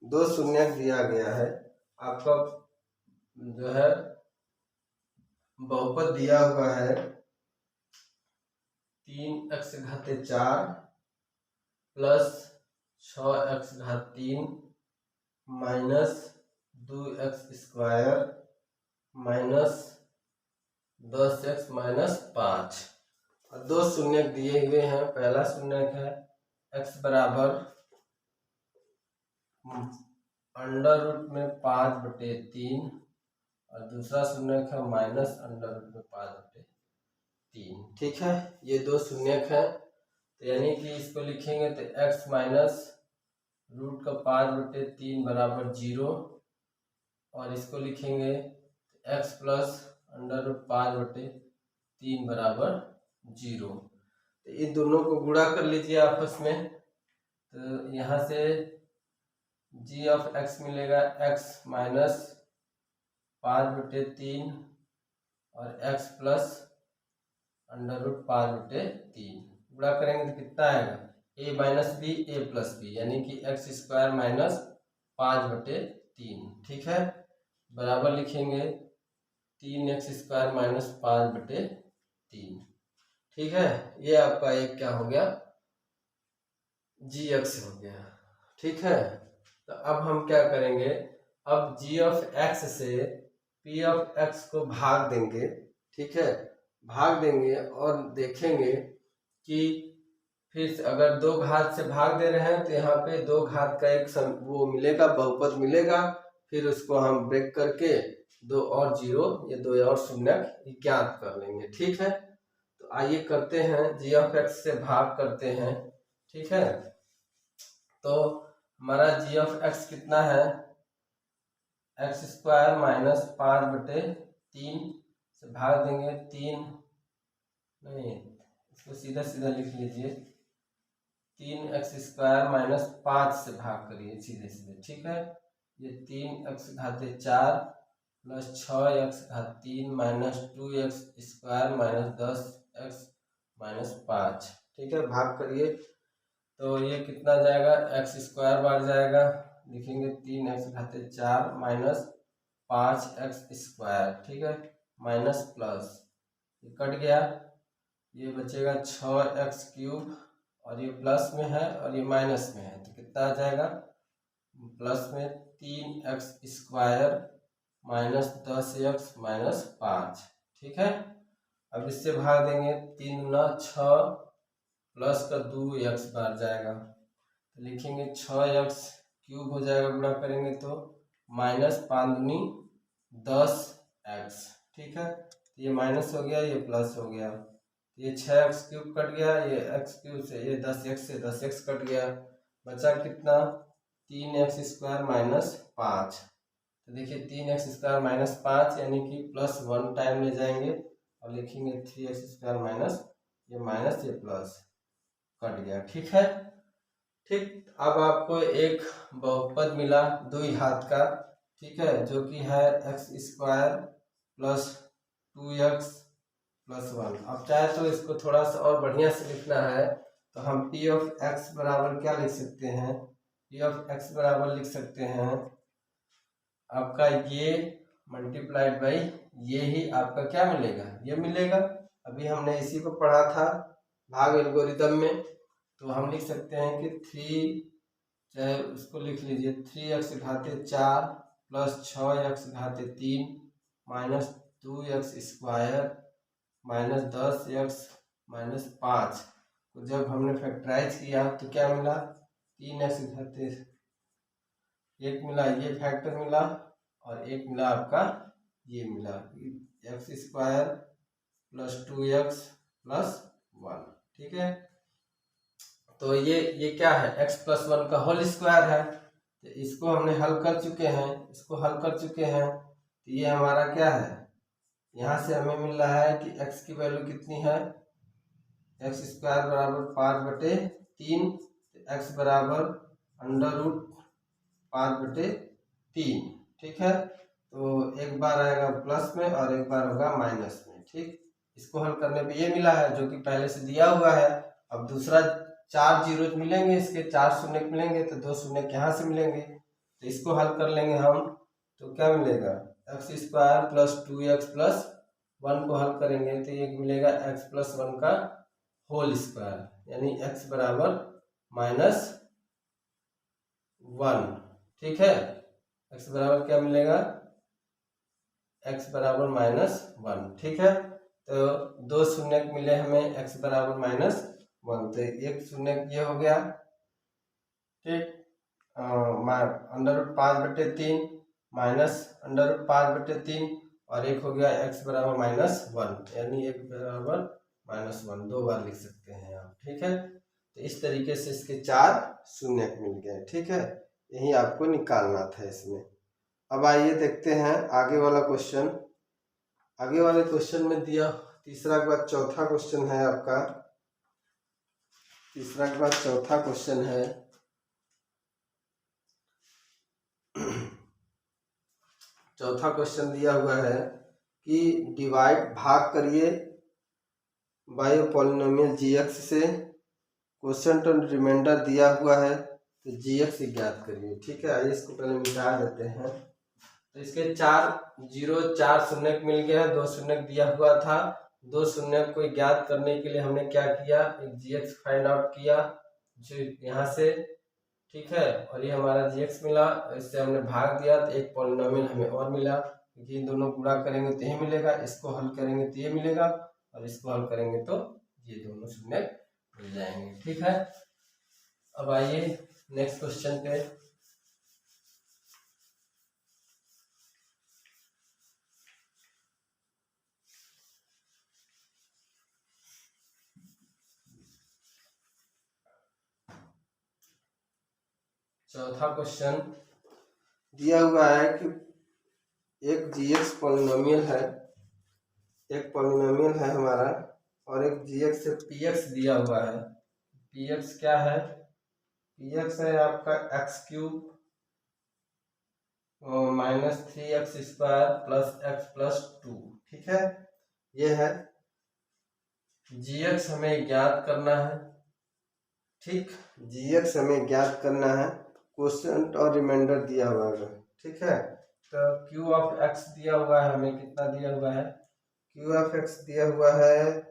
2 शून्यक दिया गया है, आपका जो है बहुपद दिया हुआ है 3x⁴ plus 6x⁻³ minus 2x² minus 10x minus 5 और दो शून्य दिए हुए हैं। पहला शून्य है x बराबर √5/3 और दूसरा शून्य है माइनस √5/3। ठीक है, ये दो शून्य है, तो यानी कि इसको लिखेंगे तो x माइनस √5/3 बराबर 0 और इसको लिखेंगे x प्लस √5/3 बराबर 0। तो इन दोनों को गुणा कर लीजिए आपस में, तो यहाँ से g(x) मिलेगा x माइनस 5/3 और x प्लस √5/3 गुणा करेंगे तो कितना आएगा a minus B a plus B, यानी कि x² माइनस 5/3। ठीक है, बराबर लिखेंगे 3x² माइनस 5/3। ठीक है, ये आपका एक क्या हो गया g(x) हो गया। ठीक है, तो अब हम क्या करेंगे, अब g(x) से p(x) को भाग देंगे। ठीक है, भाग देंगे और देखेंगे कि फिर अगर दो घात से भाग दे रहे हैं तो यहाँ पे दो घात का एक वो मिलेगा, बहुपद मिलेगा, फिर उसको हम ब्रेक करके दो और जीरो या दो और शून्य ज्ञात कर लेंगे। ठीक है, तो आइए करते हैं, g(x) से भाग करते हैं। ठीक है, तो हमारा g(x) कितना है, x² माइनस 5/3 से भाग देंगे 3 नहीं, इसको सीधा सीधा लिख लीजिए, 3x² माइनस 5 से भाग करिए सीधे सीधे। ठीक है, ये 3x⁴ plus 6x⁻³ minus 2x² minus 10x minus 5। ठीक है, भाग करिए तो ये कितना जाएगा, x² बार जाएगा, लिखेंगे 3x⁴ माइनस 5x²। ठीक है, माइनस प्लस ये कट गया, ये बचेगा 6x³ और ये प्लस में है और ये माइनस में है, तो कितना आ जाएगा, प्लस में 3x² माइनस 10x माइनस 5। ठीक है, अब इससे भाग देंगे, 3 × 6 प्लस का 2x बार जाएगा, तो लिखेंगे 6x³ हो जाएगा, गुणा करेंगे तो माइनस 5 दूनी 10x। ठीक है, तो ये माइनस हो गया, ये प्लस हो गया, ये 6x³ कट गया, ये x³ से ये 10x से 10x कट गया, बचा कितना 3x² माइनस 5। तो देखिए 3x² माइनस 5 यानी कि +1 टाइम ले जाएंगे और लिखेंगे 3x² माइनस ये माइनस ये प्लस कट गया। ठीक है, ठीक, अब आपको एक बहुपद मिला 2 घात का। ठीक है, जो कि है x² प्लस 2x प्लस 1। अब चाहे तो इसको थोड़ा सा और बढ़िया से लिखना है तो हम p(x) बराबर क्या लिख सकते हैं, p(x) बराबर लिख सकते हैं आपका ये मल्टीप्लाइड बाई ये ही आपका क्या मिलेगा, ये मिलेगा। अभी हमने इसी को पढ़ा था भाग एल्गोरिदम में, तो हम लिख सकते हैं कि 3, चाहे उसको लिख लीजिए 3x⁴ plus 6x⁻³ minus 2x² minus 10x minus 5 को जब हमने फैक्टराइज किया तो क्या मिला, 3x⁻³ एक मिला, ये फैक्टर मिला और एक मिला आपका ये मिला x² प्लस 2x प्लस 1। ठीक है, तो ये क्या है, x प्लस 1 का होल स्क्वायर है, तो इसको हमने हल कर चुके हैं, इसको हल कर चुके हैं, तो ये हमारा क्या है, यहाँ से हमें मिल रहा है कि x की वैल्यू कितनी है, x² बराबर 5/3, x बराबर √5/3। ठीक है, तो एक बार आएगा प्लस में और एक बार होगा माइनस में। ठीक, इसको हल करने पे ये मिला है जो कि पहले से दिया हुआ है। अब दूसरा 4 जीरो मिलेंगे, इसके 4 शून्य मिलेंगे, तो 2 शून्य यहाँ से मिलेंगे, तो इसको हल कर लेंगे हम, तो क्या मिलेगा, x² प्लस 2x प्लस 1 को हल करेंगे तो ये मिलेगा x प्लस 1 का होल स्क्वायर, यानी x बराबर -1। ठीक है, x बराबर क्या मिलेगा, x बराबर -1। ठीक है, तो 2 शून्य मिले हमें, x बराबर -1, तो एक शून्य ये हो गया। ठीक, √5/3 माइनस √5/3 और एक हो गया x बराबर -1, यानी एक बराबर -1 दो बार लिख सकते हैं आप। ठीक है, तो इस तरीके से इसके 4 शून्य मिल गए। ठीक है, यही आपको निकालना था इसमें। अब आइए देखते हैं आगे वाला क्वेश्चन। आगे वाले क्वेश्चन में दिया तीसरा के बाद चौथा क्वेश्चन है आपका। तीसरा के बाद चौथा क्वेश्चन है, चौथा क्वेश्चन दिया हुआ है कि डिवाइड भाग करिए बाय पॉलिनोमियल gx से, क्वेश्चन और रिमाइंडर दिया हुआ है तो gx ज्ञात करिए। ठीक है, आइए इसको पहले मिटा देते हैं। तो इसके 4 शून्य मिल गया है, 2 शून्य दिया हुआ था, 2 शून्य को ज्ञात करने के लिए हमने क्या किया, एक gx फाइंड आउट किया जो यहाँ से। ठीक है, और ये हमारा gx मिला, इससे हमने भाग दिया तो एक पॉलिनोमियल हमें और मिला, क्योंकि ये दोनों गुणा करेंगे तो ये मिलेगा, इसको हल करेंगे तो ये मिलेगा, और इसको हल करेंगे तो ये दोनों शून्य मिल जाएंगे। ठीक है, अब आइए नेक्स्ट क्वेश्चन पे। चौथा क्वेश्चन दिया हुआ है कि एक gx पॉलिनोमियल है, एक पॉलिनोमियल है हमारा, और एक gx से px दिया हुआ है। px क्या है, px है आपका x³ -3x² + x + 2। ठीक है, ये है gx हमें ज्ञात करना है। ठीक, gx हमें ज्ञात करना है, क्वेश्चन और रिमाइंडर दिया हुआ है। ठीक है, तो q(x) दिया हुआ है हमें, कितना दिया हुआ है, q(x) दिया हुआ है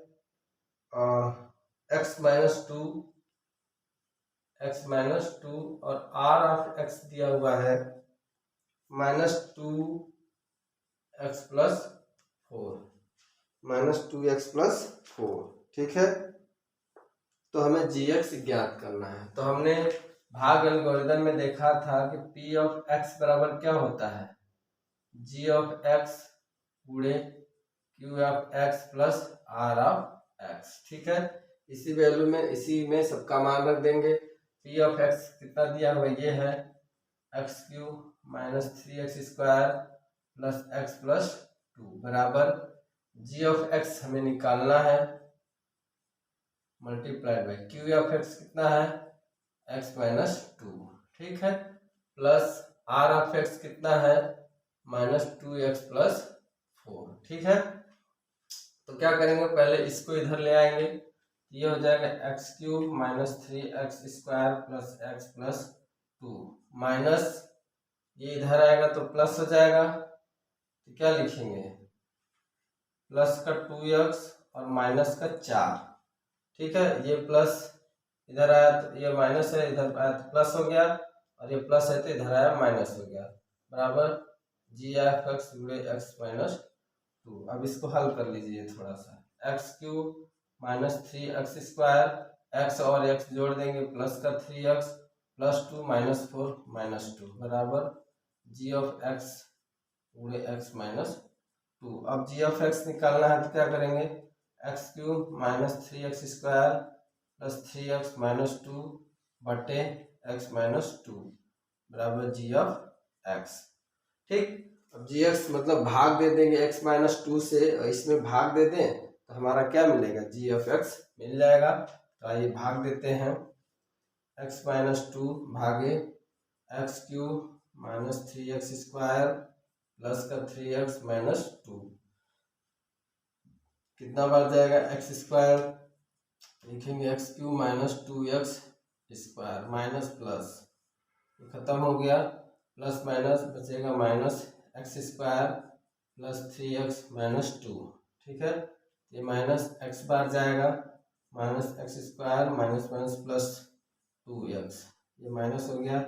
x - 2, और r(x) दिया हुआ है -2x + 4, -2x + 4। ठीक है, तो हमें gx ज्ञात करना है। तो हमने भाग एल्गोरिथम में देखा था कि p(x) बराबर क्या होता है, g(x) गुणे q(x) + r(x). ठीक है, इसी वैल्यू में, इसी में सबका मान रख देंगे। p(x) कितना दिया हुआ ये है x³ -3x² + x + 2 बराबर g(x) हमें निकालना है, मल्टीप्लाइड बाई q(x) कितना है x - 2। ठीक है, प्लस r(x) कितना है -2x + 4। ठीक है, तो क्या करेंगे, पहले इसको इधर ले आएंगे, ये हो जाएगा x³ -3x² + x + 2 माइनस, ये इधर आएगा तो प्लस हो जाएगा, तो क्या लिखेंगे, प्लस का 2x और माइनस का 4। ठीक है, ये प्लस इधर आया तो ये माइनस है, इधर आया तो प्लस हो गया, और ये प्लस है तो इधर आया माइनस हो गया, बराबर g(x) गुणे x - 2। अब इसको हल कर लीजिए थोड़ा सा, x³ -3x², x और x जोड़ देंगे, प्लस का 3x + 2 -4 -2 बराबर g(x) गुणे x - 2। अब g(x) निकालना है तो क्या करेंगे, x³ -3x² + 3x - 2 बटे x - 2 बराबर g(x). ठीक, अब gx मतलब भाग दे देंगे x - 2 से, इसमें भाग दे दें तो हमारा क्या मिलेगा, g(x) मिल जाएगा। तो आइए भाग देते हैं, x - 2 भागे x³ -3x² प्लस का 3x - 2 कितना बढ़ जाएगा, x², लिखेंगे x³ -2x² माइनस प्लस, खत्म हो गया, प्लस माइनस बचेगा -x² + 3x - 2। ठीक है। ये माइनस एक्स बार जाएगा, minus x square minus minus plus 2x, ये माइनस हो गया,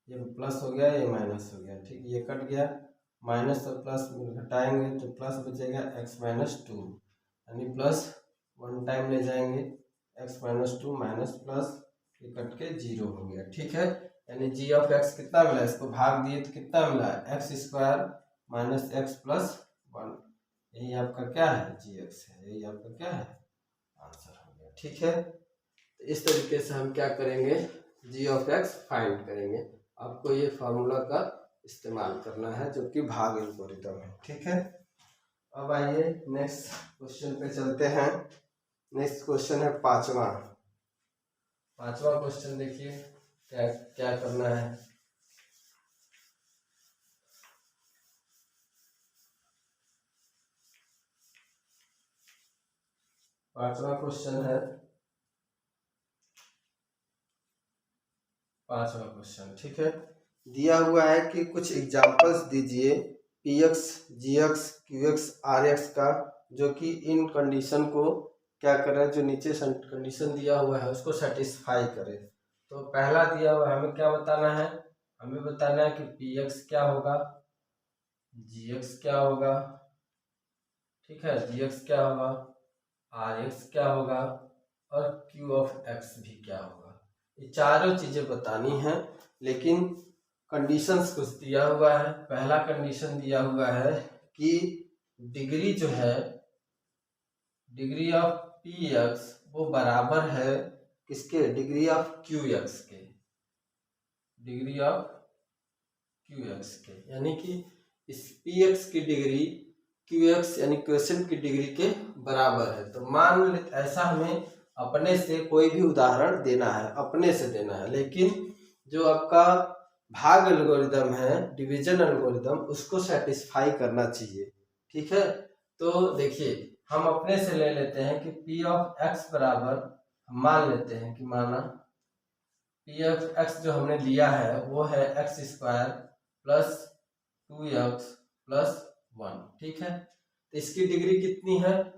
ये प्लस हो गया, ये माइनस हो गया, ठीक, ये कट गया, माइनस और प्लस घटाएंगे तो प्लस बचेगा x माइनस 2, यानी प्लस 1 टाइम ले जाएंगे x माइनस 2 माइनस प्लस, ये कट के 0 हो गया, ठीक है। यानी g ऑफ x कितना मिला, इसको भाग दिए तो कितना मिला, x square minus x plus 1, यही आपका क्या है, जी एक्स है, यही आपका क्या है, आंसर हो गया, ठीक है। तो इस तरीके से हम क्या करेंगे, जी ऑफ एक्स फाइंड करेंगे। आपको ये फार्मूला का इस्तेमाल करना है जो कि भाग एल्गोरिथम है, ठीक है। अब आइए नेक्स्ट क्वेश्चन पे चलते हैं। नेक्स्ट क्वेश्चन है पांचवा क्वेश्चन, देखिए क्या क्या करना है। पांचवा क्वेश्चन, ठीक है। दिया हुआ है कि कुछ एग्जांपल्स दीजिए P X, G X, Q X, R X का, जो कि इन कंडीशन को क्या करे, जो नीचे कंडीशन दिया हुआ है उसको सेटिस्फाई करे। तो पहला दिया हुआ है, हमें क्या बताना है, हमें बताना है कि पी एक्स क्या होगा, जी एक्स क्या होगा, ठीक है, जी एक्स क्या होगा, आर एक्स क्या होगा, और क्यू ऑफ एक्स भी क्या होगा। ये चारों चीजें बतानी है, लेकिन कंडीशंस कुछ दिया हुआ है। पहला कंडीशन दिया हुआ है कि डिग्री जो है, डिग्री ऑफ पी एक्स वो बराबर है किसके, डिग्री ऑफ क्यू एक्स के, डिग्री ऑफ क्यू एक्स के, यानी कि इस पी एक्स की डिग्री क्यू एक्स यानी क्वेश्चन की डिग्री के बराबर है। तो मान लेते, ऐसा हमें अपने से कोई भी उदाहरण देना है, अपने से देना है, लेकिन जो आपका भाग एल्गोरिदम है, डिवीजन एल्गोरिदम, उसको सेटिस्फाई करना चाहिए, ठीक है। तो देखिए हम अपने से ले लेते हैं कि पी ऑफ एक्स बराबर, मान लेते हैं कि माना पी ऑफ एक्स जो हमने लिया है वो है x square plus 2x plus 1, ठीक है। तो इसकी डिग्री कितनी है,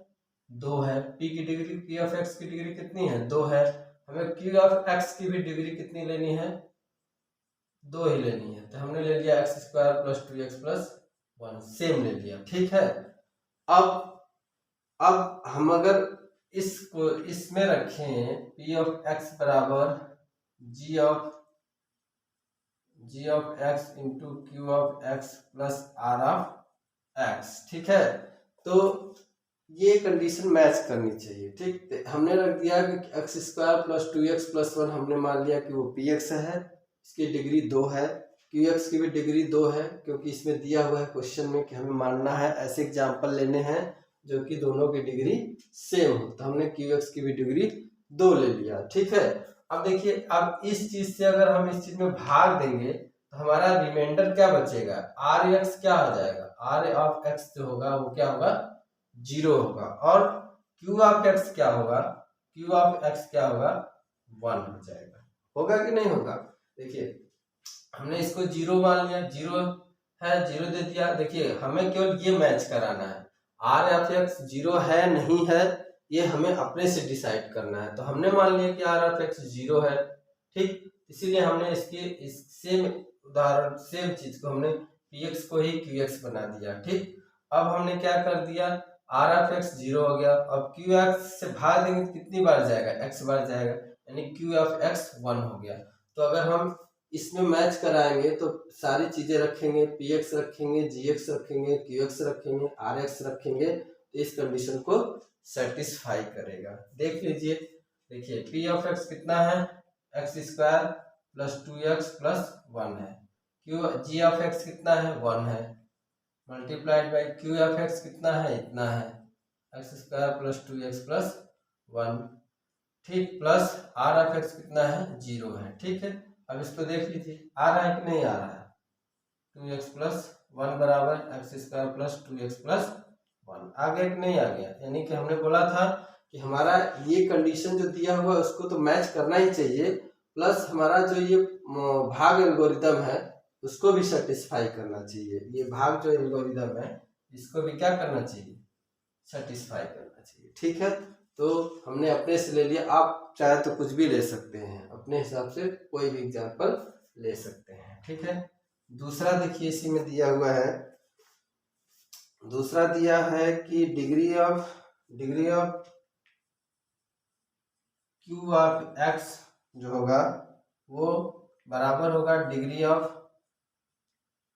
2 है। p की डिग्री, p ऑफ x की डिग्री कितनी है, 2 है। हमें q ऑफ x की भी डिग्री कितनी लेनी है, 2 ही लेनी है। तो हमने ले लिया x square plus 2x plus 1, same ले लिया, ठीक है। अब हम अगर इसको इसमें रखें, p ऑफ x बराबर g of x into Q of x plus r of x, ठीक है। तो ये कंडीशन मैच करनी चाहिए, ठीक। हमने रख दिया कि x square plus 2x plus 1, हमने मान लिया कि वो पी एक्स है, इसकी डिग्री 2 है, क्यू एक्स की भी डिग्री 2 है, क्योंकि इसमें दिया हुआ है क्वेश्चन में कि हमें मानना है, ऐसे एग्जाम्पल लेने हैं जो कि दोनों की डिग्री सेम हो। तो हमने क्यू एक्स की भी डिग्री 2 ले लिया, ठीक है। अब देखिए, अब इस चीज से अगर हम इस चीज में भाग देंगे तो हमारा रिमाइंडर क्या बचेगा, आर एक्स क्या हो जाएगा, आर ऑफ एक्स जो होगा वो क्या होगा, 0 होगा, और क्यू ऑफ एक्स क्या होगा, क्यू ऑफ एक्स क्या होगा, 1 हो जाएगा। होगा कि नहीं होगा, देखिए हमने इसको 0 मान लिया, 0 है, 0 दे दिया। देखिए हमें केवल ये मैच कराना है, आर ऑफ एक्स 0 है नहीं है, ये हमें अपने से डिसाइड करना है। तो हमने मान लिया कि आर ऑफ एक्स 0 है, ठीक, इसीलिए हमने इसके इस सेम उदाहरण, सेम चीज को हमने पी एक्स को ही क्यू एक्स बना दिया, ठीक। अब हमने क्या कर दिया, आर ऑफ एक्स 0 हो गया, अब क्यू एक्स से भाग देंगे तो कितनी बार जाएगा, x बार जाएगा, यानी क्यू ऑफ एक्स 1 हो गया। तो अगर हम इसमें मैच कराएंगे तो सारी चीजें रखेंगे, पी एक्स रखेंगे, जी एक्स रखेंगे, क्यू एक्स रखेंगे, आर एक्स रखेंगे, तो इस कंडीशन को सेटिस्फाई करेगा। देख लीजिए, देखिए पी ऑफ एक्स कितना है, x square plus 2x plus 1 है, क्यू जी ऑफ एक्स कितना है, 1 है, multiplied by q of x कितना है, इतना है, x square plus 2x plus 1, ठीक, प्लस आर ऑफ एक्स कितना है, 0 है, ठीक है। अब इसको देख लीजिए, आ रहा है कि नहीं आ रहा है, 2x प्लस 1 बराबर x square plus 2x plus 1, आ गया कि नहीं आ गया। यानी कि हमने बोला था कि हमारा ये कंडीशन जो दिया हुआ है उसको तो मैच करना ही चाहिए, प्लस हमारा जो ये भाग एल्गोरिदम है उसको भी सेटिस्फाई करना चाहिए। ये भाग जो एल्गोरिदम है इसको भी क्या करना चाहिए, सेटिस्फाई करना चाहिए। ठीक है, तो हमने अपने से ले लिया, आप चाहे तो कुछ भी ले सकते हैं, अपने हिसाब से कोई भी एग्जाम्पल ले सकते हैं। ठीक है, दूसरा देखिए इसी में दिया हुआ है, दूसरा दिया है कि degree of Q of X जो होगा वो बराबर होगा degree of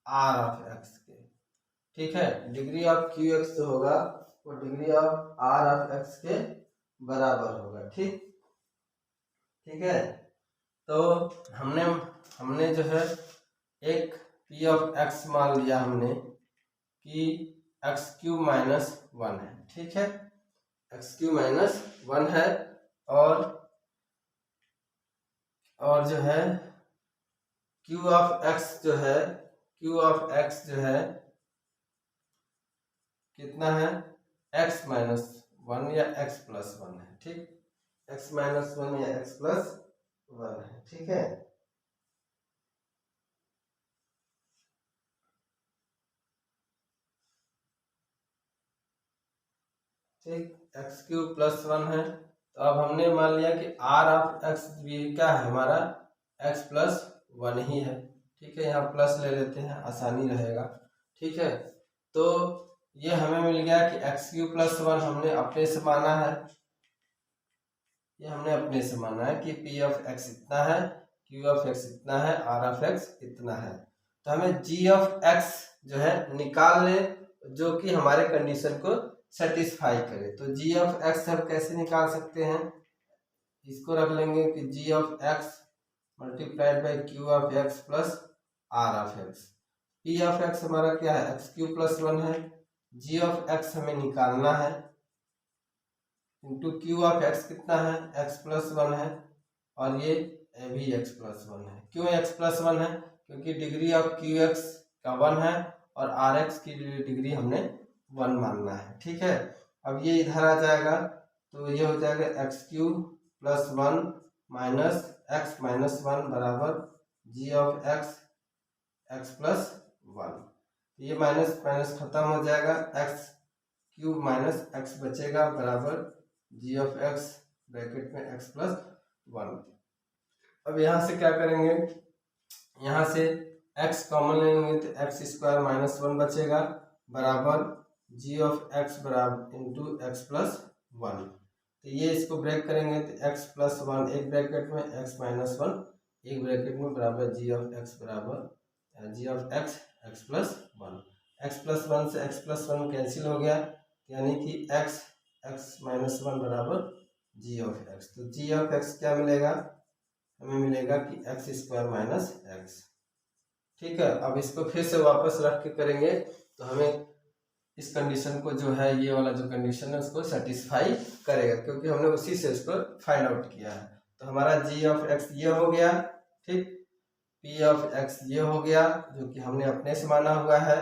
R of X के। ठीक है, डिग्री ऑफ क्यू एक्स जो होगा वो degree of R of X के बराबर होगा। ठीक है, तो हमने जो है एक पी ऑफ एक्स मान लिया हमने कि एक्स क्यू माइनस 1 है। ठीक है, एक्स क्यू माइनस 1 है, और जो है क्यू ऑफ एक्स जो है कितना है, एक्स माइनस 1 या एक्स प्लस 1 है। ठीक, एक्स माइनस 1 या एक्स प्लस 1 है। ठीक है, ठीक, एक्स क्यूब प्लस 1 है। तो अब हमने मान लिया कि आर ऑफ एक्स भी क्या है हमारा, एक्स प्लस 1 ही है। ठीक है, यहाँ प्लस ले लेते हैं, आसानी रहेगा। ठीक है, तो ये हमें मिल गया कि एक्स क्यूब प्लस 1 हमने अपने से माना है, ये हमने अपने से माना है कि पी ऑफ एक्स इतना है, क्यू ऑफ एक्स इतना है, आर ऑफ एक्स इतना है। तो हमें जी ऑफ एक्स जो है निकाल ले जो कि हमारे कंडीशन को सेटिस्फाई करे। तो जी ऑफ एक्स हम कैसे निकाल सकते हैं, इसको रख लेंगे कि g of x multiplied by q of x plus r of x. P of x हमारा क्या है, एक्स क्यू प्लस 1 है, जी ऑफ एक्स हमें निकालना है, इंटू क्यू ऑफ एक्स कितना है, एक्स प्लस 1 है, और ये भी एक्स प्लस 1 है। क्यों एक्स प्लस 1 है, क्योंकि डिग्री ऑफ क्यू एक्स का 1 है और आर एक्स की डिग्री हमने 1 मानना है। ठीक है, अब ये इधर आ जाएगा, तो ये हो जाएगा x cube plus 1 minus x minus 1 बराबर जी ऑफ एक्स प्लस 1। ये माइनस माइनस खत्म हो जाएगा, एक्स क्यूब माइनस एक्स बचेगा बराबर जी ऑफ एक्स ब्रैकेट में एक्स प्लस 1। अब यहाँ से क्या करेंगे, यहाँ से x कॉमन लेंगे तो एक्स स्क्वायर माइनस 1 बचेगा बराबर जी ऑफ एक्स बराबर इंटू एक्स प्लस 1। तो ये इसको ब्रेक करेंगे तो एक्स प्लस 1 एक ब्रैकेट में, एक्स माइनस 1 एक ब्रैकेट में, बराबर जी ऑफ एक्स बराबर g of x x plus 1। X plus 1 से एक्स प्लस 1 कैंसिल हो गया, यानी कि एक्स एक्स माइनस 1 बराबर जी ऑफ एक्स। तो जी ऑफ एक्स क्या मिलेगा, हमें मिलेगा कि एक्स स्क्वायर माइनस एक्स। ठीक है, अब इसको फिर से वापस रख के करेंगे तो हमें इस कंडीशन को जो है, ये वाला जो कंडीशन है उसको सेटिस्फाई करेगा, क्योंकि हमने उसी से उसको फाइंड आउट किया है। तो हमारा जी ऑफ एक्स ये हो गया, ठीक, पी ऑफ एक्स ये हो गया जो कि हमने अपने से माना हुआ है,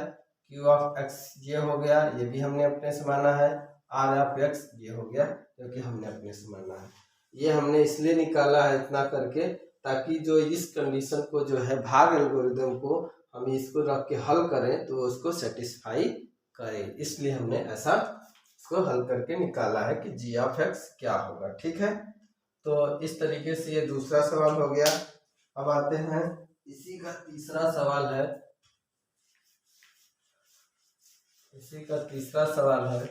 क्यू ऑफ एक्स ये हो गया, ये भी हमने अपने से माना है, आर ऑफ एक्स ये हो गया जो कि हमने अपने से माना है। ये हमने इसलिए निकाला है इतना करके ताकि जो इस कंडीशन को जो है भाग एल्गोरिदम को हम इसको रख के हल करें तो उसको सेटिस्फाई करें, इसलिए हमने ऐसा इसको हल करके निकाला है कि जी ऑफ एक्स क्या होगा। ठीक है, तो इस तरीके से ये दूसरा सवाल हो गया। अब आते हैं इसी का तीसरा सवाल है, इसी का तीसरा सवाल है,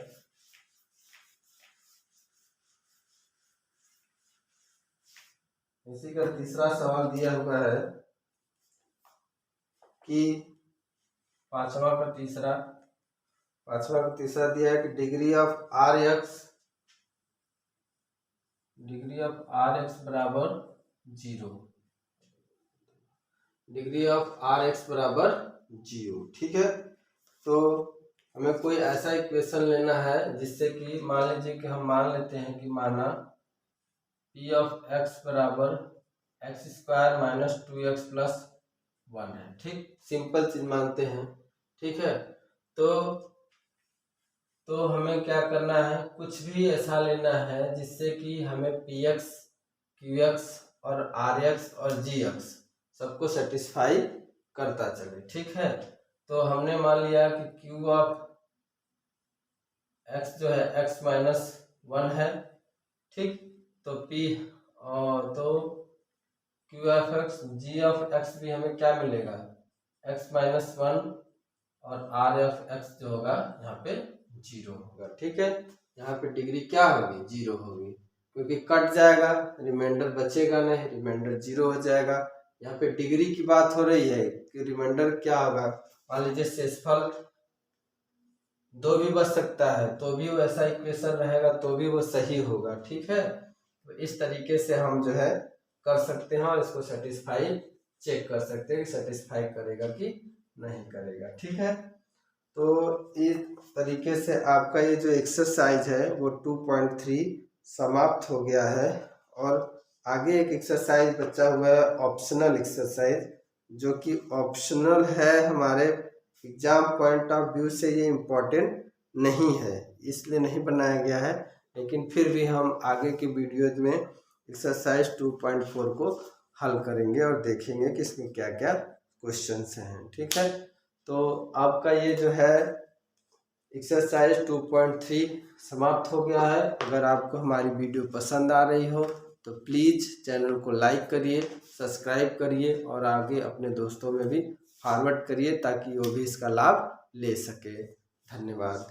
इसी का तीसरा सवाल दिया हुआ है कि पांचवा का तीसरा दिया है कि डिग्री ऑफ आर एक्स बराबर 0, डिग्री ऑफ आर एक्स बराबर 0। ठीक है, तो हमें कोई ऐसा इक्वेशन लेना है जिससे कि मान लीजिए कि हम मान लेते हैं कि माना पी ऑफ एक्स बराबर x square minus 2x plus 1 है। ठीक, सिंपल चीज मानते हैं। ठीक है, तो हमें क्या करना है, कुछ भी ऐसा लेना है जिससे कि हमें पी एक्स क्यू एक्स और आर एक्स और जी एक्स सबको सेटिस्फाई करता चले। ठीक है, तो हमने मान लिया कि क्यू ऑफ x जो है x माइनस 1 है, ठीक। तो p और तो Q F X G of X भी हमें क्या मिलेगा, x माइनस 1 और आर एफ एक्स जो होगा यहाँ पे 0 होगा, ठीक है। यहाँ पे डिग्री क्या होगी, 0 होगी, क्योंकि कट जाएगा, रिमाइंडर बचेगा नहीं, रिमाइंडर 0 हो जाएगा। यहाँ पे डिग्री की बात हो रही है कि रिमाइंडर क्या होगा, मान लीजिए शेषफल 2 भी बच सकता है तो भी वैसा इक्वेशन रहेगा तो भी वो सही होगा, ठीक है। तो इस तरीके से हम जो है कर सकते हैं और इसको सेटिस्फाई चेक कर सकते हैं कि सेटिस्फाई करेगा कि नहीं करेगा, ठीक है। तो इस तरीके से आपका ये जो एक्सरसाइज है वो 2.3 समाप्त हो गया है। और आगे एक एक्सरसाइज बचा हुआ है, ऑप्शनल एक्सरसाइज, जो कि ऑप्शनल है, हमारे एग्जाम पॉइंट ऑफ व्यू से ये इम्पोर्टेंट नहीं है इसलिए नहीं बनाया गया है, लेकिन फिर भी हम आगे की वीडियोज में एक्सरसाइज 2.4 को हल करेंगे और देखेंगे कि इसमें क्या क्या क्वेश्चंस हैं, ठीक है। तो आपका ये जो है एक्सरसाइज 2.3 समाप्त हो गया है। अगर आपको हमारी वीडियो पसंद आ रही हो तो प्लीज़ चैनल को लाइक करिए, सब्सक्राइब करिए और आगे अपने दोस्तों में भी फॉरवर्ड करिए ताकि वो भी इसका लाभ ले सके। धन्यवाद।